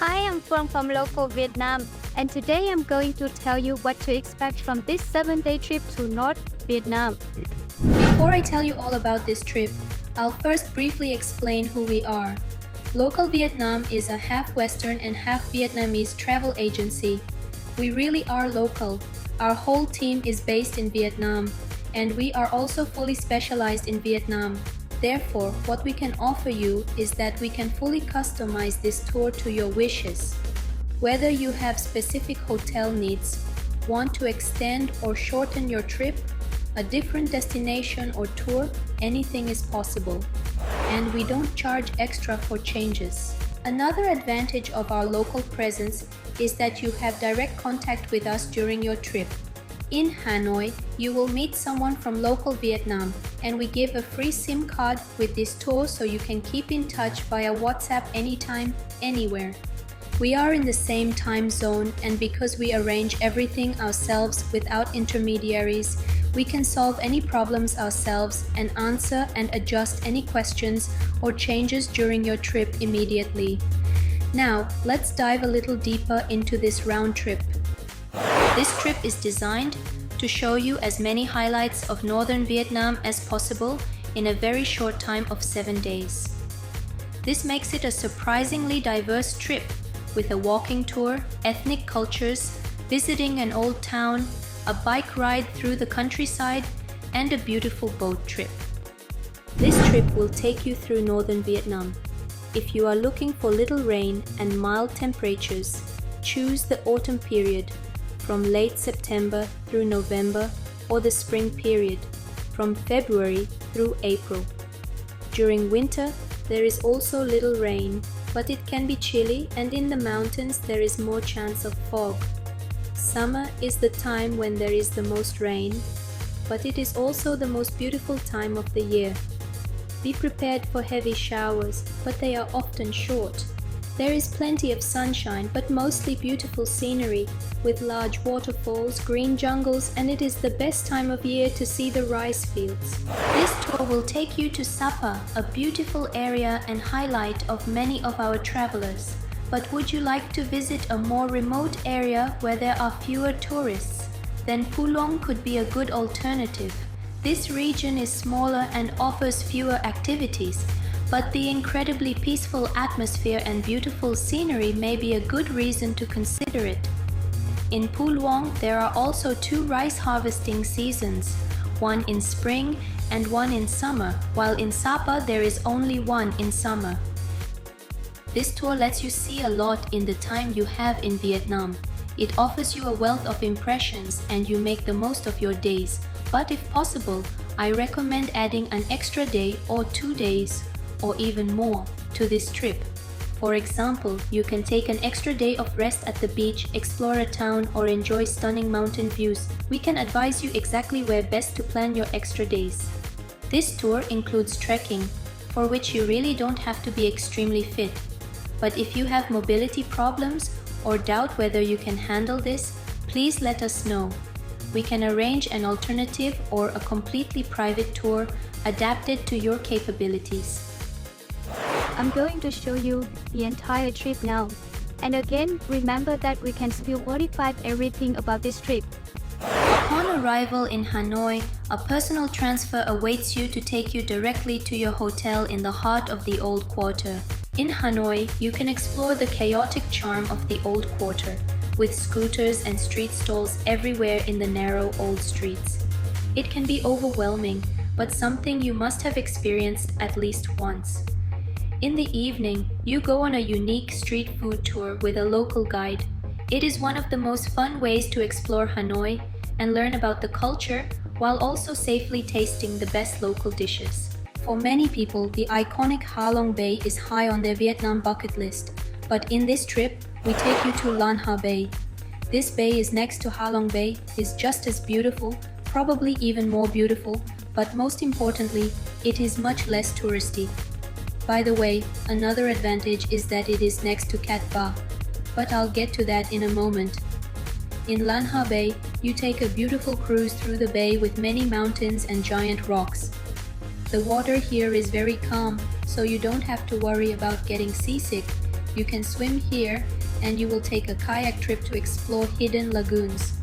Hi, I'm from local Vietnam, and today I'm going to tell you what to expect from this 7-day trip to North Vietnam. Before I tell you all about this trip, I'll first briefly explain who we are. Local Vietnam is a half Western and half Vietnamese travel agency. We really are local. Our whole team is based in Vietnam, and we are also fully specialized in Vietnam. Therefore, what we can offer you is that we can fully customize this tour to your wishes. Whether you have specific hotel needs, want to extend or shorten your trip, a different destination or tour, anything is possible. And we don't charge extra for changes. Another advantage of our local presence is that you have direct contact with us during your trip. In Hanoi, you will meet someone from local Vietnam, and we give a free SIM card with this tour so you can keep in touch via WhatsApp anytime, anywhere. We are in the same time zone, and because we arrange everything ourselves without intermediaries, we can solve any problems ourselves and answer and adjust any questions or changes during your trip immediately. Now, let's dive a little deeper into this round trip. This trip is designed to show you as many highlights of northern Vietnam as possible in a very short time of 7 days. This makes it a surprisingly diverse trip with a walking tour, ethnic cultures, visiting an old town, a bike ride through the countryside, and a beautiful boat trip. This trip will take you through northern Vietnam. If you are looking for little rain and mild temperatures, choose the autumn period from late September through November, or the spring period from February through April. During winter, there is also little rain, but it can be chilly, and in the mountains there is more chance of fog. Summer is the time when there is the most rain, but it is also the most beautiful time of the year. Be prepared for heavy showers, but they are often short. There is plenty of sunshine, but mostly beautiful scenery, with large waterfalls, green jungles, and it is the best time of year to see the rice fields. This tour will take you to Sapa, a beautiful area and highlight of many of our travelers. But would you like to visit a more remote area where there are fewer tourists? Then Phu Long could be a good alternative. This region is smaller and offers fewer activities, but the incredibly peaceful atmosphere and beautiful scenery may be a good reason to consider it. In Phu Long, there are also 2 rice harvesting seasons, one in spring and one in summer, while in Sapa there is only one in summer. This tour lets you see a lot in the time you have in Vietnam. It offers you a wealth of impressions and you make the most of your days. But if possible, I recommend adding an extra day or 2 days, or even more, to this trip. For example, you can take an extra day of rest at the beach, explore a town, or enjoy stunning mountain views. We can advise you exactly where best to plan your extra days. This tour includes trekking, for which you really don't have to be extremely fit. But if you have mobility problems or doubt whether you can handle this, please let us know. We can arrange an alternative or a completely private tour adapted to your capabilities. I'm going to show you the entire trip now. And again, remember that we can still modify everything about this trip. Upon arrival in Hanoi, a personal transfer awaits you to take you directly to your hotel in the heart of the old quarter. In Hanoi, you can explore the chaotic charm of the old quarter, with scooters and street stalls everywhere in the narrow old streets. It can be overwhelming, but something you must have experienced at least once. In the evening, you go on a unique street food tour with a local guide. It is one of the most fun ways to explore Hanoi and learn about the culture while also safely tasting the best local dishes. For many people, the iconic Ha Long Bay is high on their Vietnam bucket list, but in this trip, we take you to Lan Ha Bay. This bay is next to Ha Long Bay, is just as beautiful, probably even more beautiful, but most importantly, it is much less touristy. By the way, another advantage is that it is next to Cat Ba, but I'll get to that in a moment. In Lan Ha Bay, you take a beautiful cruise through the bay with many mountains and giant rocks. The water here is very calm, so you don't have to worry about getting seasick, You can swim here, and you will take a kayak trip to explore hidden lagoons.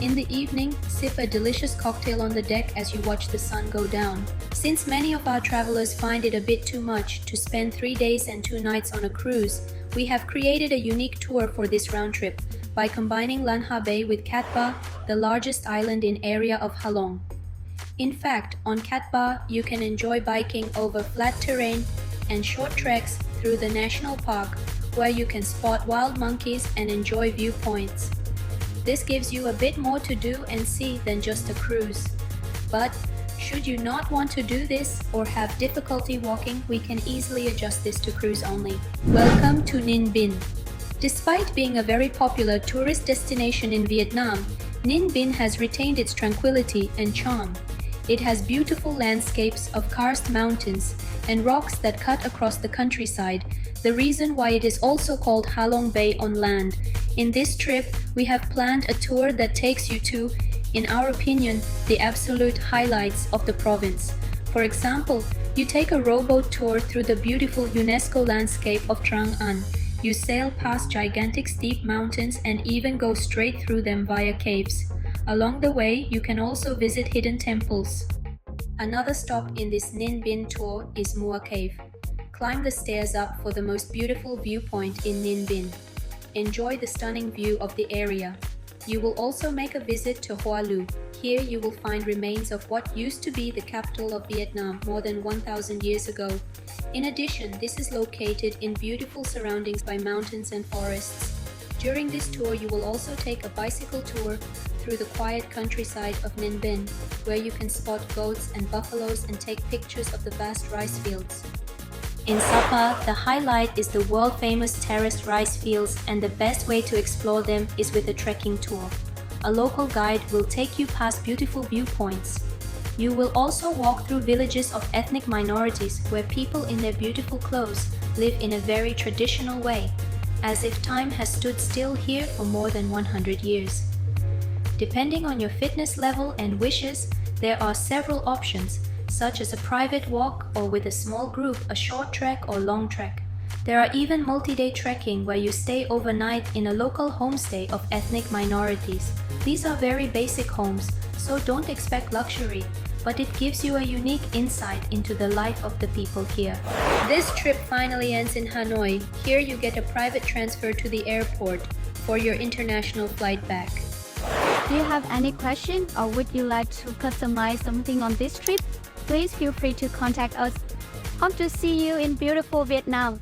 In the evening, sip a delicious cocktail on the deck as you watch the sun go down. Since many of our travelers find it a bit too much to spend 3 days and 2 nights on a cruise, we have created a unique tour for this round trip by combining Lan Ha Bay with Cat Ba, the largest island in area of Halong. In fact, on Cat Ba, you can enjoy biking over flat terrain and short treks through the national park, where you can spot wild monkeys and enjoy viewpoints. This gives you a bit more to do and see than just a cruise. But should you not want to do this or have difficulty walking, we can easily adjust this to cruise only. Welcome to Ninh Binh. Despite being a very popular tourist destination in Vietnam, Ninh Binh has retained its tranquility and charm. It has beautiful landscapes of karst mountains and rocks that cut across the countryside, the reason why it is also called Halong Bay on land. In this trip, we have planned a tour that takes you to, in our opinion, the absolute highlights of the province. For example, you take a rowboat tour through the beautiful UNESCO landscape of Trang An. You sail past gigantic steep mountains and even go straight through them via caves. Along the way, you can also visit hidden temples. Another stop in this Ninh Binh tour is Mua Cave. Climb the stairs up for the most beautiful viewpoint in Ninh Binh. Enjoy the stunning view of the area. You will also make a visit to Hoa Lu. Here you will find remains of what used to be the capital of Vietnam more than 1,000 years ago. In addition, this is located in beautiful surroundings by mountains and forests. During this tour, you will also take a bicycle tour through the quiet countryside of Ninh Binh, where you can spot goats and buffaloes and take pictures of the vast rice fields. In Sapa, the highlight is the world-famous terraced rice fields, and the best way to explore them is with a trekking tour. A local guide will take you past beautiful viewpoints. You will also walk through villages of ethnic minorities where people in their beautiful clothes live in a very traditional way, as if time has stood still here for more than 100 years. Depending on your fitness level and wishes, there are several options, such as a private walk or with a small group, a short trek or long trek. There are even multi-day trekking where you stay overnight in a local homestay of ethnic minorities. These are very basic homes, so don't expect luxury, but it gives you a unique insight into the life of the people here. This trip finally ends in Hanoi. Here you get a private transfer to the airport for your international flight back. Do you have any question or would you like to customize something on this trip? Please feel free to contact us. Hope to see you in beautiful Vietnam.